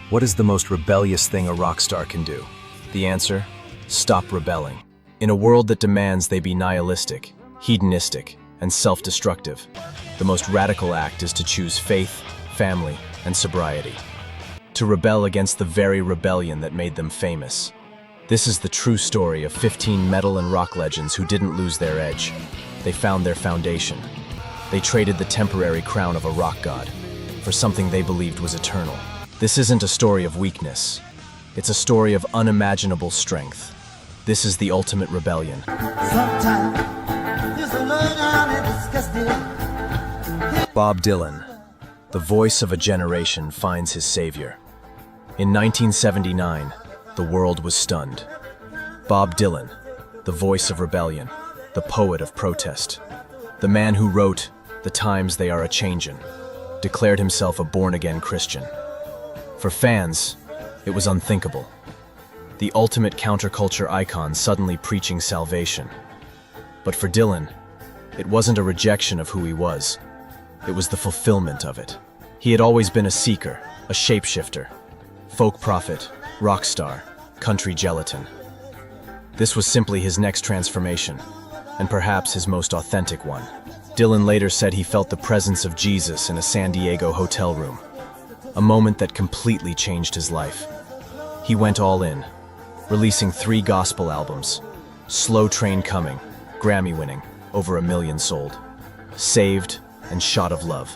What is the most rebellious thing a rock star can do? The answer? Stop rebelling. In a world that demands they be nihilistic, hedonistic, and self-destructive, the most radical act is to choose faith, family, and sobriety. To rebel against the very rebellion that made them famous. This is the true story of 15 metal and rock legends who didn't lose their edge. They found their foundation. They traded the temporary crown of a rock god for something they believed was eternal. This isn't a story of weakness. It's a story of unimaginable strength. This is the ultimate rebellion. Bob Dylan, the voice of a generation, finds his savior. In 1979, the world was stunned. Bob Dylan, the voice of rebellion, the poet of protest, the man who wrote "The times they are a-changin'," declared himself a born-again Christian. For fans, it was unthinkable. The ultimate counterculture icon suddenly preaching salvation. But for Dylan, it wasn't a rejection of who he was. It was the fulfillment of it. He had always been a seeker, a shapeshifter, folk prophet, rock star, country gelatin. This was simply his next transformation, and perhaps his most authentic one. Dylan later said he felt the presence of Jesus in a San Diego hotel room, a moment that completely changed his life. He went all in, releasing 3 gospel albums, Slow Train Coming, Grammy-winning, over 1 million sold, Saved, and Shot of Love.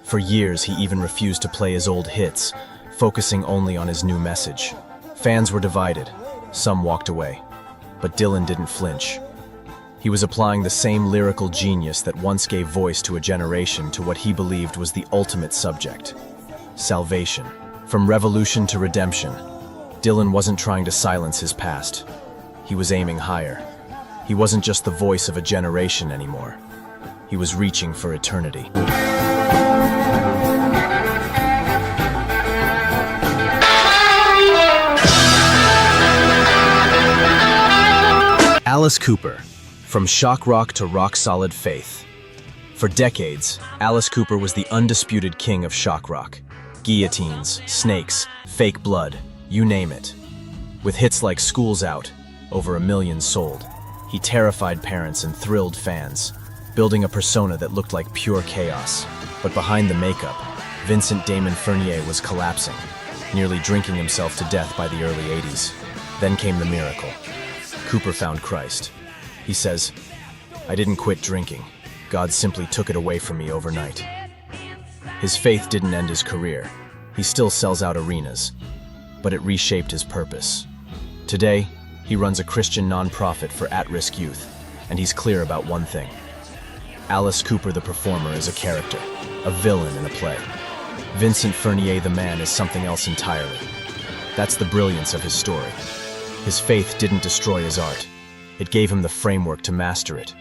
For years, he even refused to play his old hits, focusing only on his new message. Fans were divided, some walked away, but Dylan didn't flinch. He was applying the same lyrical genius that once gave voice to a generation to what he believed was the ultimate subject: salvation. From revolution to redemption, Dylan wasn't trying to silence his past. He was aiming higher. He wasn't just the voice of a generation anymore. He was reaching for eternity. Alice Cooper, from shock rock to rock-solid faith. For decades, Alice Cooper was the undisputed king of shock rock. Guillotines, snakes, fake blood, you name it. With hits like School's Out, over 1 million sold, he terrified parents and thrilled fans, building a persona that looked like pure chaos. But behind the makeup, Vincent Damon Fournier was collapsing, nearly drinking himself to death by the early 80s. Then came the miracle. Cooper found Christ. He says, "I didn't quit drinking. God simply took it away from me overnight." His faith didn't end his career. He still sells out arenas, but it reshaped his purpose. Today, he runs a Christian nonprofit for at-risk youth, and he's clear about one thing. Alice Cooper the performer is a character, a villain in a play. Vincent Fournier the man is something else entirely. That's the brilliance of his story. His faith didn't destroy his art. It gave him the framework to master it.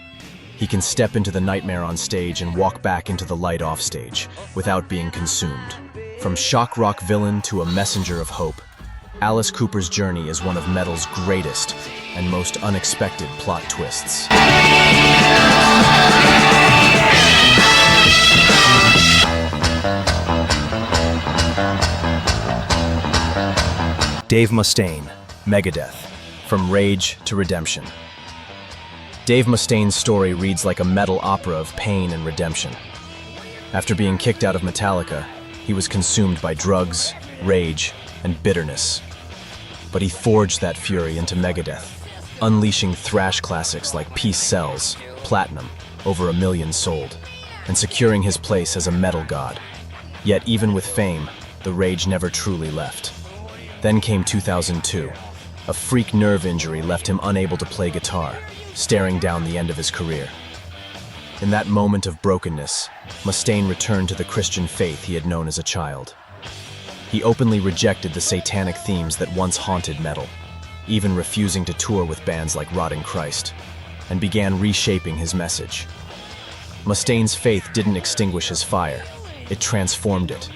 He can step into the nightmare on stage and walk back into the light off stage without being consumed. From shock rock villain to a messenger of hope, Alice Cooper's journey is one of metal's greatest and most unexpected plot twists. Dave Mustaine, Megadeth, from rage to redemption. Dave Mustaine's story reads like a metal opera of pain and redemption. After being kicked out of Metallica, he was consumed by drugs, rage, and bitterness. But he forged that fury into Megadeth, unleashing thrash classics like Peace Sells, Platinum, over 1 million sold, and securing his place as a metal god. Yet even with fame, the rage never truly left. Then came 2002. A freak nerve injury left him unable to play guitar, staring down the end of his career. In that moment of brokenness, Mustaine returned to the Christian faith he had known as a child. He openly rejected the satanic themes that once haunted metal, even refusing to tour with bands like Rotting Christ, and began reshaping his message. Mustaine's faith didn't extinguish his fire, it transformed it.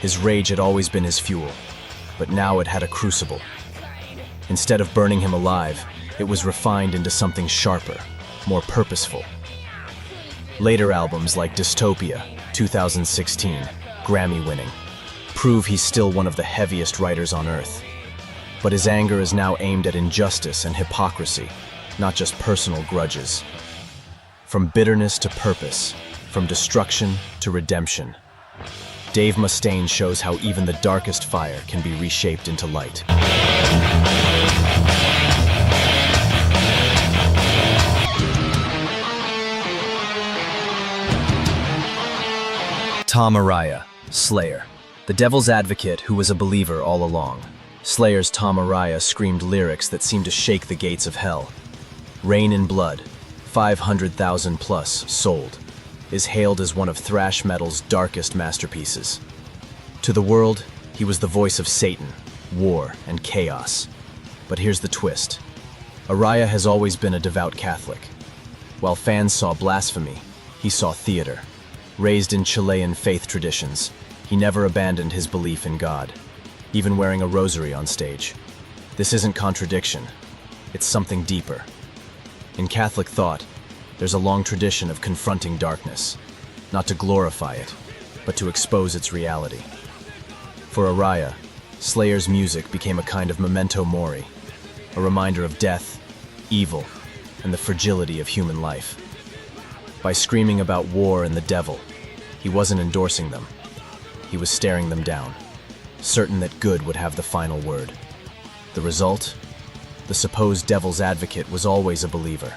His rage had always been his fuel, but now it had a crucible. Instead of burning him alive, it was refined into something sharper, more purposeful. Later albums like Dystopia, 2016, Grammy-winning, prove he's still one of the heaviest writers on earth. But his anger is now aimed at injustice and hypocrisy, not just personal grudges. From bitterness to purpose, from destruction to redemption, Dave Mustaine shows how even the darkest fire can be reshaped into light. Tom Araya, Slayer, the devil's advocate who was a believer all along. Slayer's Tom Araya screamed lyrics that seemed to shake the gates of hell. Rain in Blood, 500,000 plus sold, is hailed as one of thrash metal's darkest masterpieces. To the world, he was the voice of Satan, war, and chaos. But here's the twist. Araya has always been a devout Catholic. While fans saw blasphemy, he saw theater. Raised in Chilean faith traditions, he never abandoned his belief in God, even wearing a rosary on stage. This isn't contradiction, it's something deeper. In Catholic thought, there's a long tradition of confronting darkness, not to glorify it, but to expose its reality. For Araya, Slayer's music became a kind of memento mori, a reminder of death, evil, and the fragility of human life. By screaming about war and the devil, he wasn't endorsing them. He was staring them down, certain that good would have the final word. The result? The supposed devil's advocate was always a believer.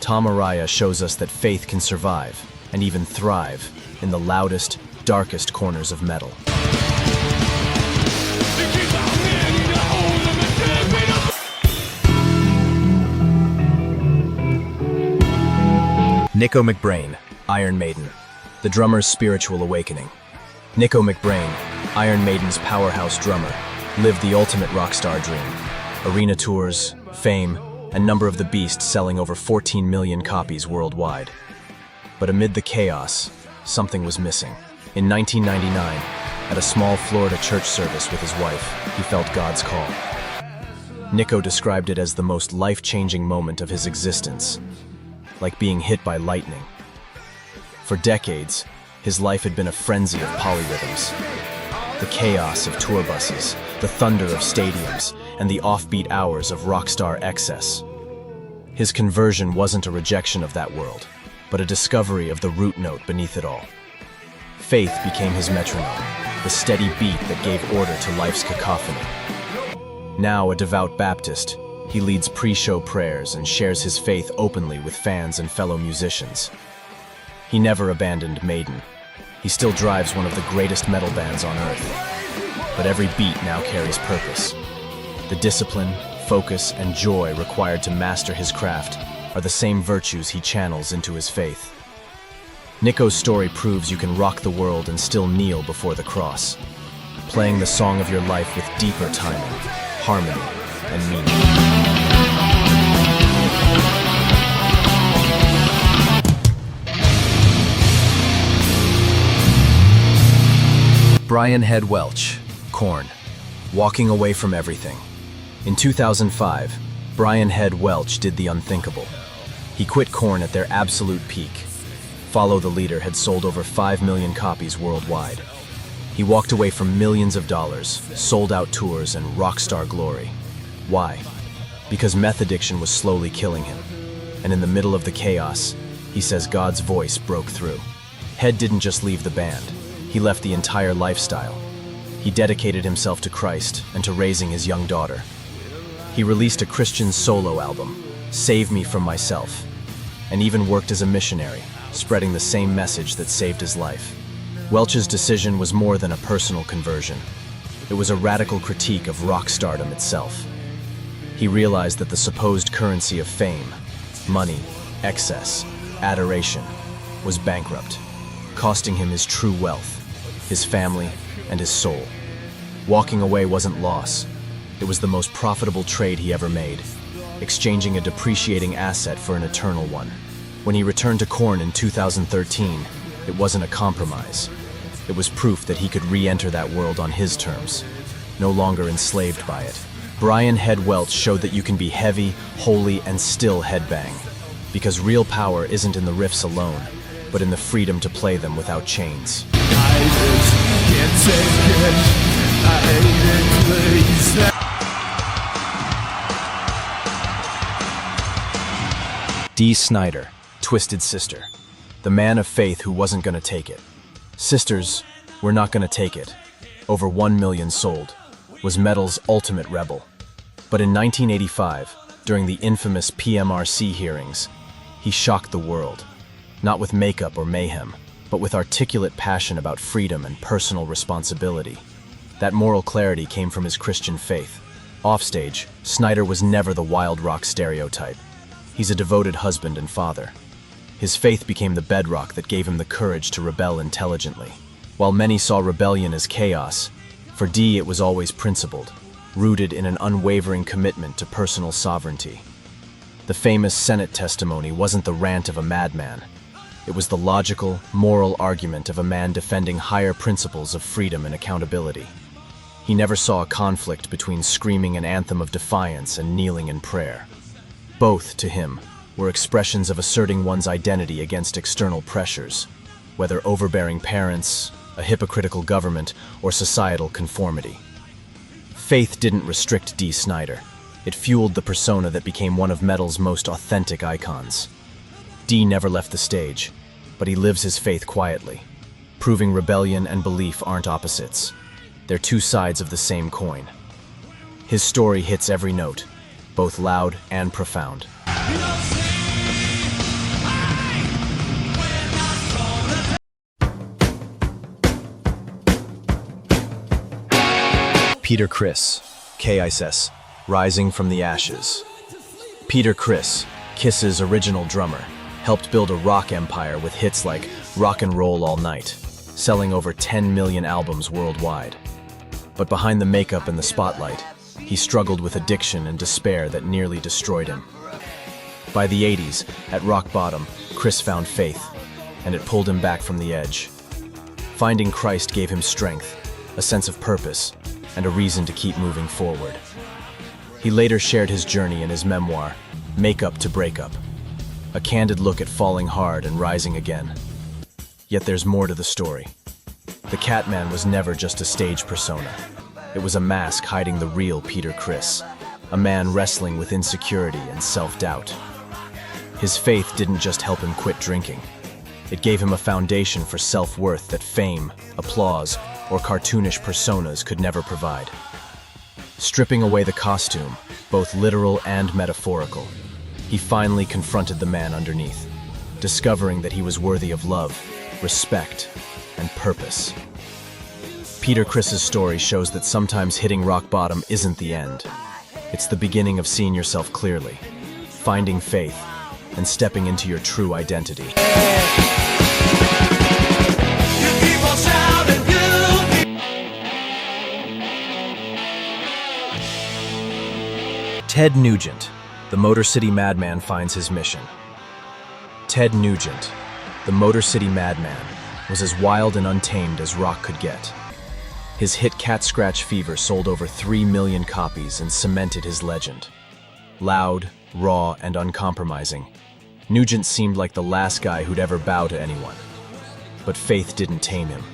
Tom Araya shows us that faith can survive, and even thrive, in the loudest, darkest corners of metal. Nicko McBrain, Iron Maiden, the drummer's spiritual awakening. Nicko McBrain, Iron Maiden's powerhouse drummer, lived the ultimate rock star dream. Arena tours, fame, and Number of the Beast selling over 14 million copies worldwide. But amid the chaos, something was missing. In 1999, at a small Florida church service with his wife, he felt God's call. Nicko described it as the most life-changing moment of his existence, like being hit by lightning. For decades, his life had been a frenzy of polyrhythms. The chaos of tour buses, the thunder of stadiums, and the offbeat hours of rock star excess. His conversion wasn't a rejection of that world, but a discovery of the root note beneath it all. Faith became his metronome, the steady beat that gave order to life's cacophony. Now a devout Baptist, he leads pre-show prayers and shares his faith openly with fans and fellow musicians. He never abandoned Maiden. He still drives one of the greatest metal bands on earth. But every beat now carries purpose. The discipline, focus, and joy required to master his craft are the same virtues he channels into his faith. Nicko's story proves you can rock the world and still kneel before the cross, playing the song of your life with deeper timing, harmony, and meaning. Brian Head Welch, Korn, walking away from everything. In 2005, Brian Head Welch did the unthinkable. He quit Korn at their absolute peak. Follow the Leader had sold over 5 million copies worldwide. He walked away from millions of dollars, sold-out tours, and rock star glory. Why? Because meth addiction was slowly killing him. And in the middle of the chaos, he says God's voice broke through. Head didn't just leave the band. He left the entire lifestyle. He dedicated himself to Christ and to raising his young daughter. He released a Christian solo album, Save Me From Myself, and even worked as a missionary, spreading the same message that saved his life. Welch's decision was more than a personal conversion. It was a radical critique of rock stardom itself. He realized that the supposed currency of fame, money, excess, adoration, was bankrupt, costing him his true wealth, his family, and his soul. Walking away wasn't loss. It was the most profitable trade he ever made, exchanging a depreciating asset for an eternal one. When he returned to Korn in 2013, it wasn't a compromise. It was proof that he could re-enter that world on his terms, no longer enslaved by it. Brian Head Welch showed that you can be heavy, holy, and still headbang, because real power isn't in the riffs alone, but in the freedom to play them without chains. can't take it. I hate it, please. Dee Snider, Twisted Sister. The man of faith who wasn't gonna take it. Sisters, We're Not Gonna Take It, over 1 million sold, was metal's ultimate rebel. But in 1985, during the infamous PMRC hearings, he shocked the world. Not with makeup or mayhem, but with articulate passion about freedom and personal responsibility. That moral clarity came from his Christian faith. Offstage, Snider was never the wild rock stereotype. He's a devoted husband and father. His faith became the bedrock that gave him the courage to rebel intelligently. While many saw rebellion as chaos, for Dee it was always principled, rooted in an unwavering commitment to personal sovereignty. The famous Senate testimony wasn't the rant of a madman. It was the logical, moral argument of a man defending higher principles of freedom and accountability. He never saw a conflict between screaming an anthem of defiance and kneeling in prayer. Both, to him, were expressions of asserting one's identity against external pressures, whether overbearing parents, a hypocritical government, or societal conformity. Faith didn't restrict Dee Snider. It fueled the persona that became one of metal's most authentic icons. Dee never left the stage, but he lives his faith quietly, proving rebellion and belief aren't opposites. They're two sides of the same coin. His story hits every note, both loud and profound. Peter Criss, K.I.S.S., Rising from the Ashes. Peter Criss, Kiss's original drummer, helped build a rock empire with hits like Rock and Roll All Night, selling over 10 million albums worldwide. But behind the makeup and the spotlight, he struggled with addiction and despair that nearly destroyed him. By the 80s, at rock bottom, Criss found faith, and it pulled him back from the edge. Finding Christ gave him strength, a sense of purpose, and a reason to keep moving forward. He later shared his journey in his memoir, Makeup to Breakup, a candid look at falling hard and rising again. Yet there's more to the story. The Catman was never just a stage persona. It was a mask hiding the real Peter Criss, a man wrestling with insecurity and self-doubt. His faith didn't just help him quit drinking. It gave him a foundation for self-worth that fame, applause, or cartoonish personas could never provide. Stripping away the costume, both literal and metaphorical, he finally confronted the man underneath, discovering that he was worthy of love, respect, and purpose. Peter Criss's story shows that sometimes hitting rock bottom isn't the end. It's the beginning of seeing yourself clearly, finding faith, and stepping into your true identity. Ted Nugent, the Motor City Madman, finds his mission. Ted Nugent, the Motor City Madman, was as wild and untamed as rock could get. His hit Cat Scratch Fever sold over 3 million copies and cemented his legend. Loud, raw, and uncompromising, Nugent seemed like the last guy who'd ever bow to anyone. But faith didn't tame him.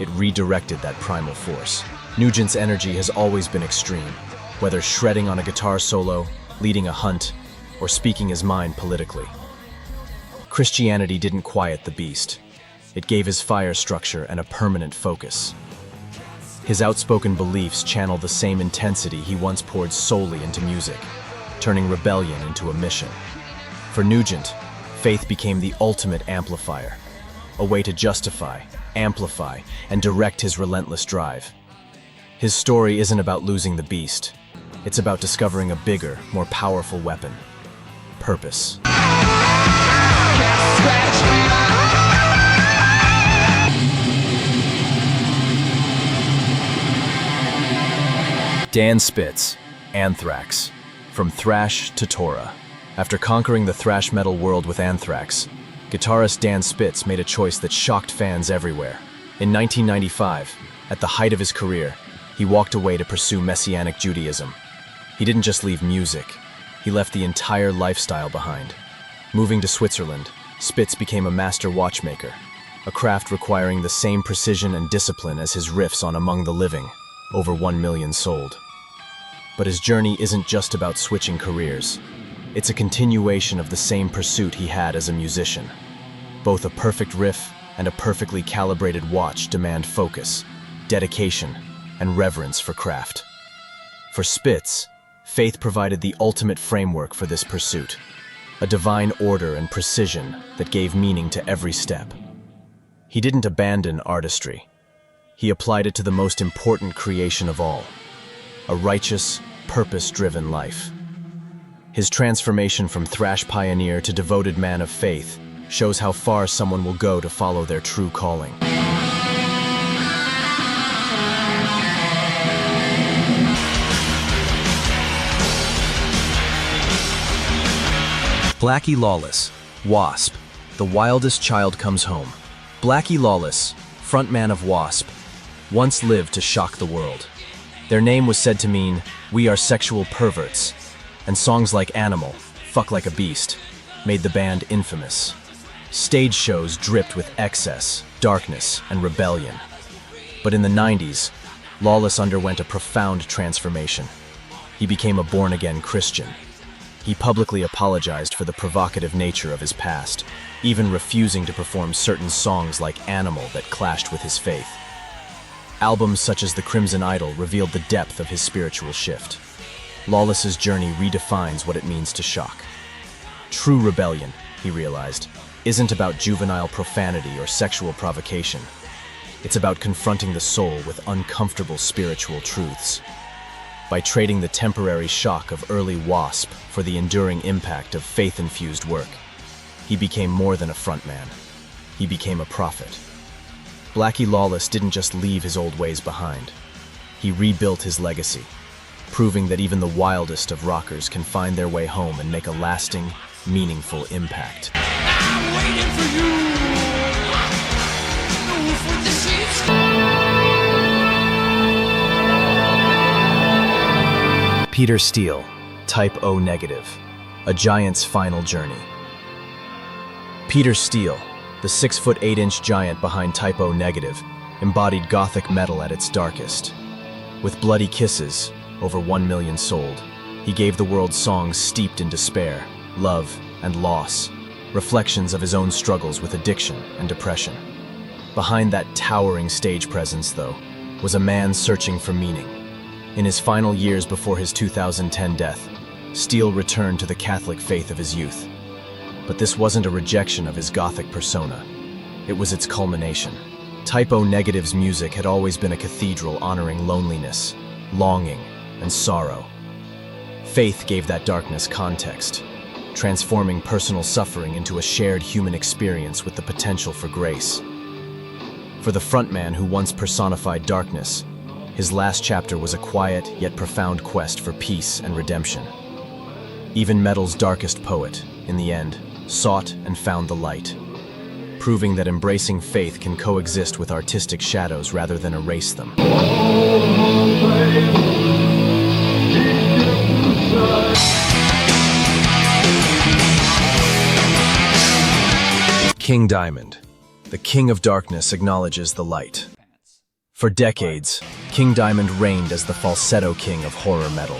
It redirected that primal force. Nugent's energy has always been extreme, whether shredding on a guitar solo, leading a hunt, or speaking his mind politically. Christianity didn't quiet the beast. It gave his fire structure and a permanent focus. His outspoken beliefs channel the same intensity he once poured solely into music, turning rebellion into a mission. For Nugent, faith became the ultimate amplifier, a way to justify, amplify, and direct his relentless drive. His story isn't about losing the beast. It's about discovering a bigger, more powerful weapon: purpose. Dan Spitz, Anthrax, from thrash to Torah. After conquering the thrash metal world with Anthrax, guitarist Dan Spitz made a choice that shocked fans everywhere. In 1995, at the height of his career, he walked away to pursue Messianic Judaism. He didn't just leave music, he left the entire lifestyle behind. Moving to Switzerland, Spitz became a master watchmaker. a craft requiring the same precision and discipline as his riffs on Among the Living, over 1 million sold. But his journey isn't just about switching careers. It's a continuation of the same pursuit he had as a musician. Both a perfect riff and a perfectly calibrated watch demand focus, dedication, and reverence for craft. For Spitz, faith provided the ultimate framework for this pursuit, a divine order and precision that gave meaning to every step. He didn't abandon artistry. He applied it to the most important creation of all, a righteous, purpose-driven life. His transformation from thrash pioneer to devoted man of faith shows how far someone will go to follow their true calling. Blackie Lawless, W.A.S.P, The Wildest Child Comes Home. Blackie Lawless, frontman of W.A.S.P, once lived to shock the world. Their name was said to mean, "We are sexual perverts," and songs like Animal, Fuck Like a Beast, made the band infamous. Stage shows dripped with excess, darkness, and rebellion. But in the 90s, Lawless underwent a profound transformation. He became a born-again Christian. He publicly apologized for the provocative nature of his past, even refusing to perform certain songs like Animal that clashed with his faith. Albums such as The Crimson Idol revealed the depth of his spiritual shift. Lawless's journey redefines what it means to shock. True rebellion, he realized, isn't about juvenile profanity or sexual provocation. It's about confronting the soul with uncomfortable spiritual truths. By trading the temporary shock of early W.A.S.P for the enduring impact of faith-infused work, he became more than a frontman. He became a prophet. Blackie Lawless didn't just leave his old ways behind. He rebuilt his legacy, proving that even the wildest of rockers can find their way home and make a lasting, meaningful impact. I'm waiting for you. Move with the sheets. Peter Steele, Type O Negative, A Giant's Final Journey. Peter Steele, the 6'8" giant behind Type O Negative, embodied gothic metal at its darkest. With Bloody Kisses, over 1 million sold, he gave the world songs steeped in despair, love, and loss, reflections of his own struggles with addiction and depression. Behind that towering stage presence, though, was a man searching for meaning. In his final years before his 2010 death, Steele returned to the Catholic faith of his youth. But this wasn't a rejection of his gothic persona. It was its culmination. Type O Negative's music had always been a cathedral honoring loneliness, longing, and sorrow. Faith gave that darkness context, transforming personal suffering into a shared human experience with the potential for grace. For the frontman who once personified darkness, his last chapter was a quiet yet profound quest for peace and redemption. Even metal's darkest poet, in the end, sought and found the light, proving that embracing faith can coexist with artistic shadows rather than erase them. King Dimond, the King of Darkness, acknowledges the light. For decades, King Dimond reigned as the falsetto king of horror metal.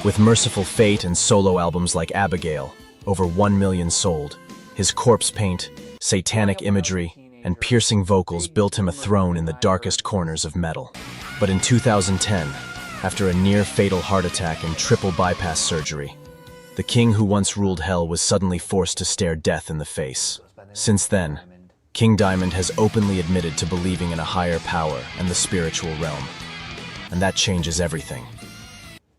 With Merciful Fate and solo albums like Abigail, over 1 million sold, his corpse paint, satanic imagery, and piercing vocals built him a throne in the darkest corners of metal. But in 2010, after a near-fatal heart attack and triple bypass surgery, the king who once ruled hell was suddenly forced to stare death in the face. Since then, King Dimond has openly admitted to believing in a higher power and the spiritual realm. And that changes everything.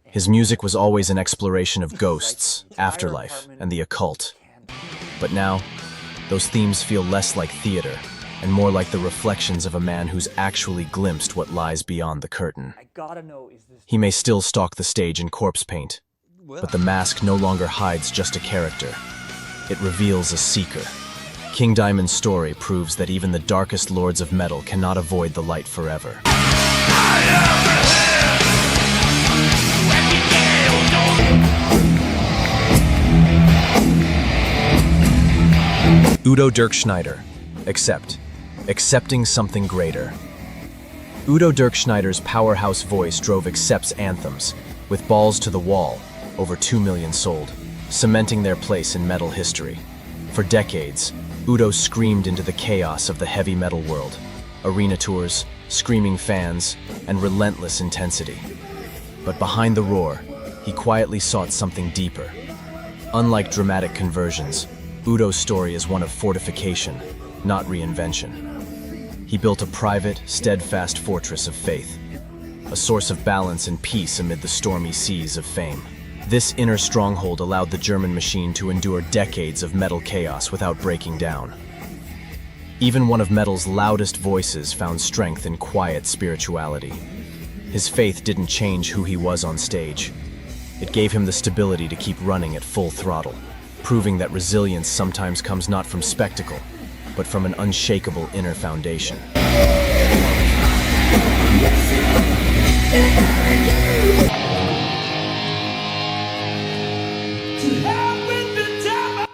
His music was always an exploration of ghosts, afterlife, and the occult. But now, those themes feel less like theater and more like the reflections of a man who's actually glimpsed what lies beyond the curtain. He may still stalk the stage in corpse paint, but the mask no longer hides just a character. It reveals a seeker. King Dimond's story proves that even the darkest lords of metal cannot avoid the light forever. Udo Dirk Schneider, Accept, accepting something greater. Udo Dirkschneider's powerhouse voice drove Accept's anthems, with Balls to the Wall, over 2 million sold, cementing their place in metal history. For decades, Udo screamed into the chaos of the heavy metal world, arena tours, screaming fans, and relentless intensity. But behind the roar, he quietly sought something deeper. Unlike dramatic conversions, Udo's story is one of fortification, not reinvention. He built a private, steadfast fortress of faith, a source of balance and peace amid the stormy seas of fame. This inner stronghold allowed the German machine to endure decades of metal chaos without breaking down. Even one of metal's loudest voices found strength in quiet spirituality. His faith didn't change who he was on stage. It gave him the stability to keep running at full throttle, proving that resilience sometimes comes not from spectacle, but from an unshakable inner foundation.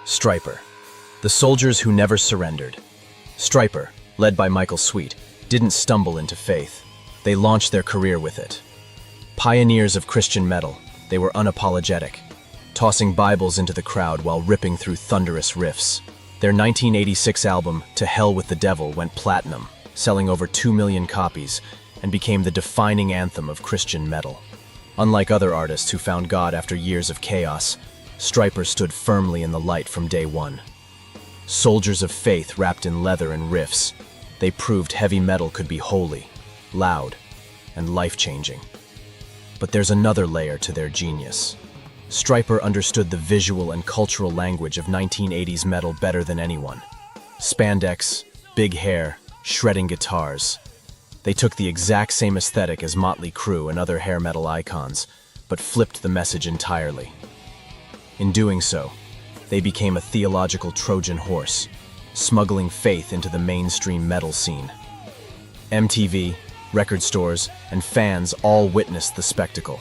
Stryper, the soldiers who never surrendered. Stryper, led by Michael Sweet, didn't stumble into faith. They launched their career with it. Pioneers of Christian metal, they were unapologetic, tossing Bibles into the crowd while ripping through thunderous riffs. Their 1986 album, To Hell with the Devil, went platinum, selling over 2 million copies, and became the defining anthem of Christian metal. Unlike other artists who found God after years of chaos, Stryper stood firmly in the light from day one. Soldiers of faith wrapped in leather and riffs, they proved heavy metal could be holy, loud, and life-changing. But there's another layer to their genius. Stryper understood the visual and cultural language of 1980s metal better than anyone. Spandex, big hair, shredding guitars. They took the exact same aesthetic as Motley Crue and other hair metal icons, but flipped the message entirely. In doing so, they became a theological Trojan horse, smuggling faith into the mainstream metal scene. MTV, record stores, and fans all witnessed the spectacle,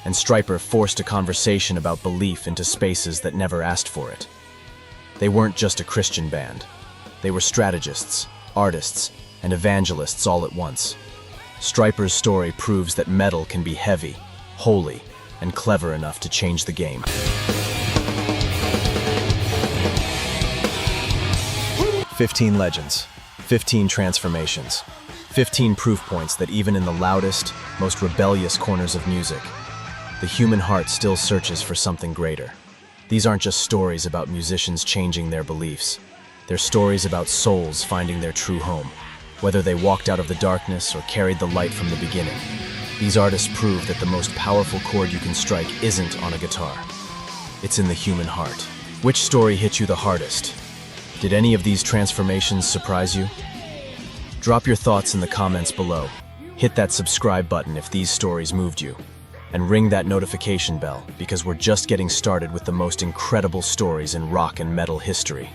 and Stryper forced a conversation about belief into spaces that never asked for it. They weren't just a Christian band. They were strategists, artists, and evangelists all at once. Stryper's story proves that metal can be heavy, holy, and clever enough to change the game. "15 legends, 15 transformations, 15 proof points that even in the loudest, most rebellious corners of music, the human heart still searches for something greater." These aren't just stories about musicians changing their beliefs. They're stories about souls finding their true home, whether they walked out of the darkness or carried the light from the beginning. These artists prove that the most powerful chord you can strike isn't on a guitar. It's in the human heart. Which story hit you the hardest? Did any of these transformations surprise you? Drop your thoughts in the comments below. Hit that subscribe button if these stories moved you. And ring that notification bell, because we're just getting started with the most incredible stories in rock and metal history.